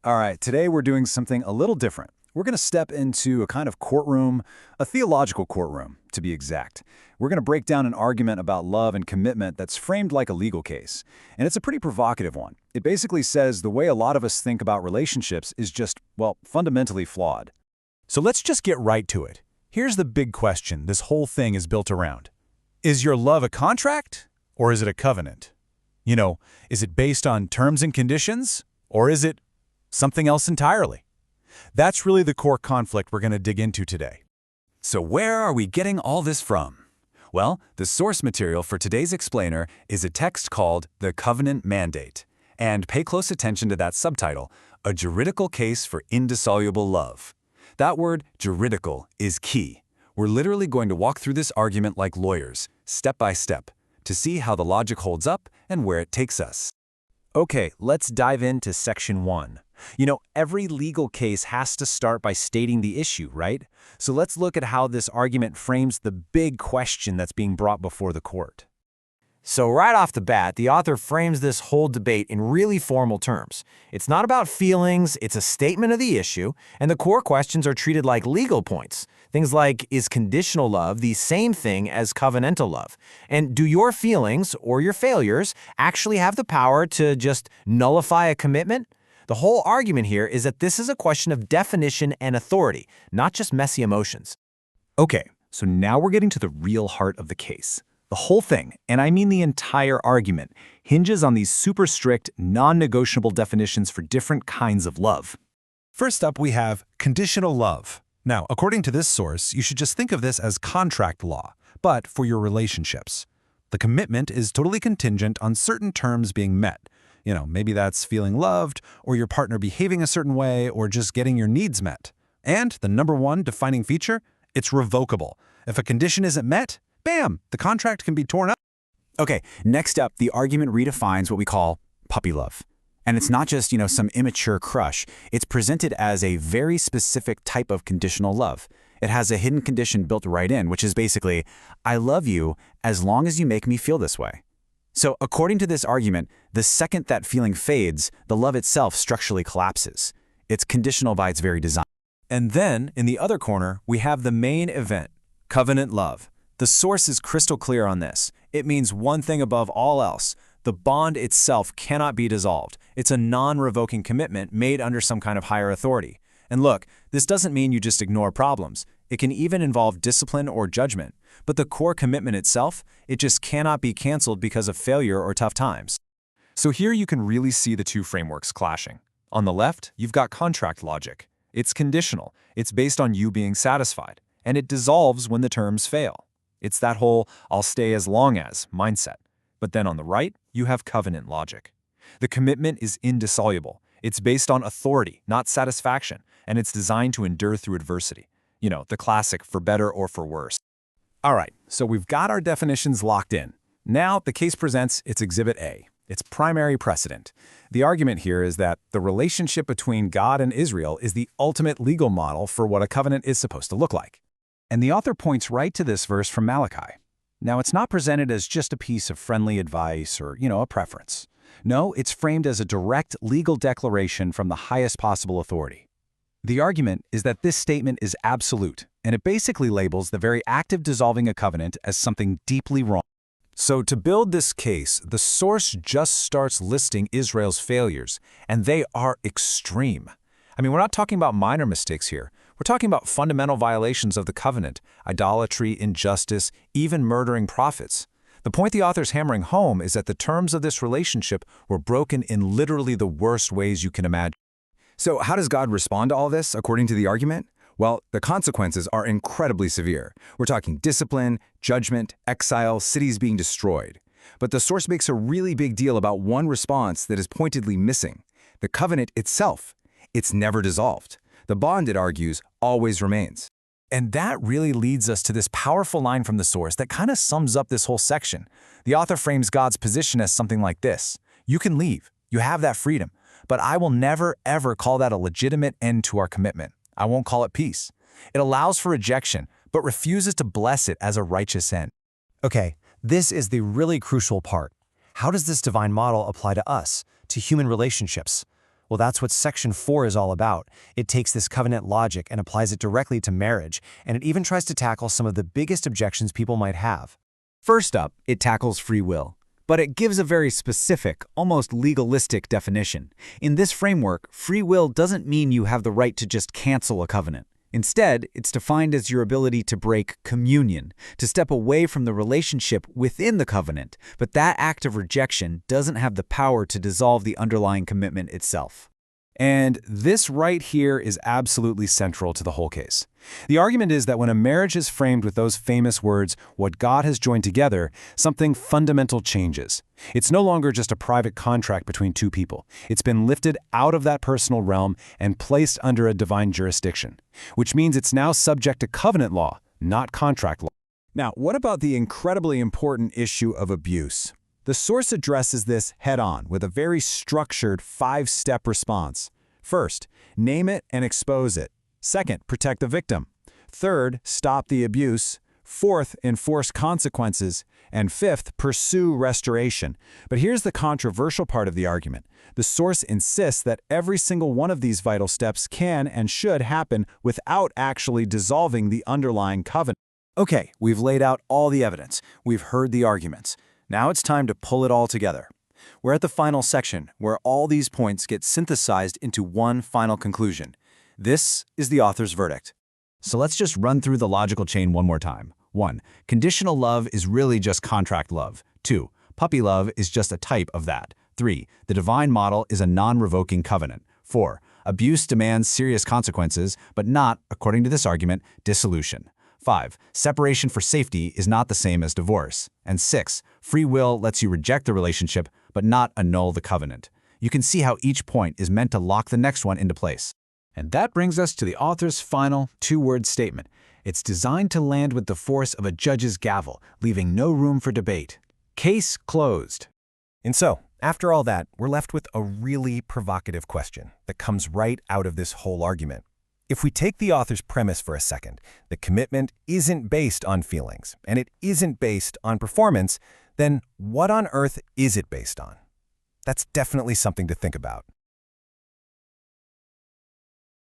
All right, today we're doing something a little different. We're going to step into a kind of courtroom, a theological courtroom, to be exact. We're going to break down an argument about love and commitment that's framed like a legal case. And it's a pretty provocative one. It basically says the way a lot of us think about relationships is just, well, fundamentally flawed. So let's just get right to it. Here's the big question this whole thing is built around. Is your love a contract, or is it a covenant? Is it based on terms and conditions, or is it something else entirely? That's really the core conflict we're going to dig into today. So where are we getting all this from? Well, the source material for today's explainer is a text called The Covenant Mandate. And pay close attention to that subtitle, A Juridical Case for Indissoluble Love. That word, juridical, is key. We're literally going to walk through this argument like lawyers, step by step, to see how the logic holds up and where it takes us. Okay, let's dive into Section 1. Every legal case has to start by stating the issue, right? So let's look at how this argument frames the big question that's being brought before the court. So right off the bat, the author frames this whole debate in really formal terms. It's not about feelings, it's a statement of the issue, and the core questions are treated like legal points. Things like, is conditional love the same thing as covenantal love? And do your feelings, or your failures, actually have the power to just nullify a commitment? The whole argument here is that this is a question of definition and authority, not just messy emotions. Okay, so now we're getting to the real heart of the case. The whole thing, and I mean the entire argument, hinges on these super strict, non-negotiable definitions for different kinds of love. First up, we have conditional love. Now, according to this source, you should just think of this as contract law, but for your relationships. The commitment is totally contingent on certain terms being met. Maybe that's feeling loved, or your partner behaving a certain way, or just getting your needs met. And the number one defining feature, it's revocable. If a condition isn't met, bam, the contract can be torn up. Okay, next up, the argument redefines what we call puppy love. And it's not just, some immature crush. It's presented as a very specific type of conditional love. It has a hidden condition built right in, which is basically, I love you as long as you make me feel this way. So according to this argument, the second that feeling fades, the love itself structurally collapses. It's conditional by its very design. And then, in the other corner, we have the main event, covenant love. The source is crystal clear on this. It means one thing above all else. The bond itself cannot be dissolved. It's a non-revoking commitment made under some kind of higher authority. And look, this doesn't mean you just ignore problems. It can even involve discipline or judgment. But the core commitment itself, it just cannot be canceled because of failure or tough times. So here you can really see the two frameworks clashing. On the left, you've got contract logic. It's conditional. It's based on you being satisfied. And it dissolves when the terms fail. It's that whole I'll stay as long as mindset. But then on the right, you have covenant logic. The commitment is indissoluble. It's based on authority, not satisfaction, and it's designed to endure through adversity. The classic for better or for worse. All right, so we've got our definitions locked in. Now the case presents its Exhibit A, its primary precedent. The argument here is that the relationship between God and Israel is the ultimate legal model for what a covenant is supposed to look like. And the author points right to this verse from Malachi. Now, it's not presented as just a piece of friendly advice or, a preference. No, it's framed as a direct legal declaration from the highest possible authority. The argument is that this statement is absolute, and it basically labels the very act of dissolving a covenant as something deeply wrong. So to build this case, the source just starts listing Israel's failures, and they are extreme. I mean, we're not talking about minor mistakes here. We're talking about fundamental violations of the covenant, idolatry, injustice, even murdering prophets. The point the author's hammering home is that the terms of this relationship were broken in literally the worst ways you can imagine. So how does God respond to all this, according to the argument? Well, the consequences are incredibly severe. We're talking discipline, judgment, exile, cities being destroyed. But the source makes a really big deal about one response that is pointedly missing. The covenant itself. It's never dissolved. The bond, it argues, always remains. And that really leads us to this powerful line from the source that kind of sums up this whole section. The author frames God's position as something like this. You can leave. You have that freedom. But I will never, ever call that a legitimate end to our commitment. I won't call it peace. It allows for rejection, but refuses to bless it as a righteous end. Okay, this is the really crucial part. How does this divine model apply to us, to human relationships? Well, that's what Section 4 is all about. It takes this covenant logic and applies it directly to marriage, and it even tries to tackle some of the biggest objections people might have. First up, it tackles free will. But it gives a very specific, almost legalistic definition. In this framework, free will doesn't mean you have the right to just cancel a covenant. Instead, it's defined as your ability to break communion, to step away from the relationship within the covenant, but that act of rejection doesn't have the power to dissolve the underlying commitment itself. And this right here is absolutely central to the whole case. The argument is that when a marriage is framed with those famous words, what God has joined together, something fundamental changes. It's no longer just a private contract between two people. It's been lifted out of that personal realm and placed under a divine jurisdiction, which means it's now subject to covenant law, not contract law. Now, what about the incredibly important issue of abuse? The source addresses this head-on with a very structured 5-step response. First, name it and expose it. Second, protect the victim. Third, stop the abuse. Fourth, enforce consequences. And fifth, pursue restoration. But here's the controversial part of the argument. The source insists that every single one of these vital steps can and should happen without actually dissolving the underlying covenant. Okay, we've laid out all the evidence. We've heard the arguments. Now it's time to pull it all together. We're at the final section, where all these points get synthesized into one final conclusion. This is the author's verdict. So let's just run through the logical chain one more time. 1. Conditional love is really just contract love. 2. Puppy love is just a type of that. 3. The divine model is a non-revoking covenant. 4. Abuse demands serious consequences, but not, according to this argument, dissolution. 5. Separation for safety is not the same as divorce. And 6. Free will lets you reject the relationship, but not annul the covenant. You can see how each point is meant to lock the next one into place. And that brings us to the author's final 2-word statement. It's designed to land with the force of a judge's gavel, leaving no room for debate. Case closed. And so, after all that, we're left with a really provocative question that comes right out of this whole argument. If we take the author's premise for a second, the commitment isn't based on feelings, and it isn't based on performance, then what on earth is it based on? That's definitely something to think about.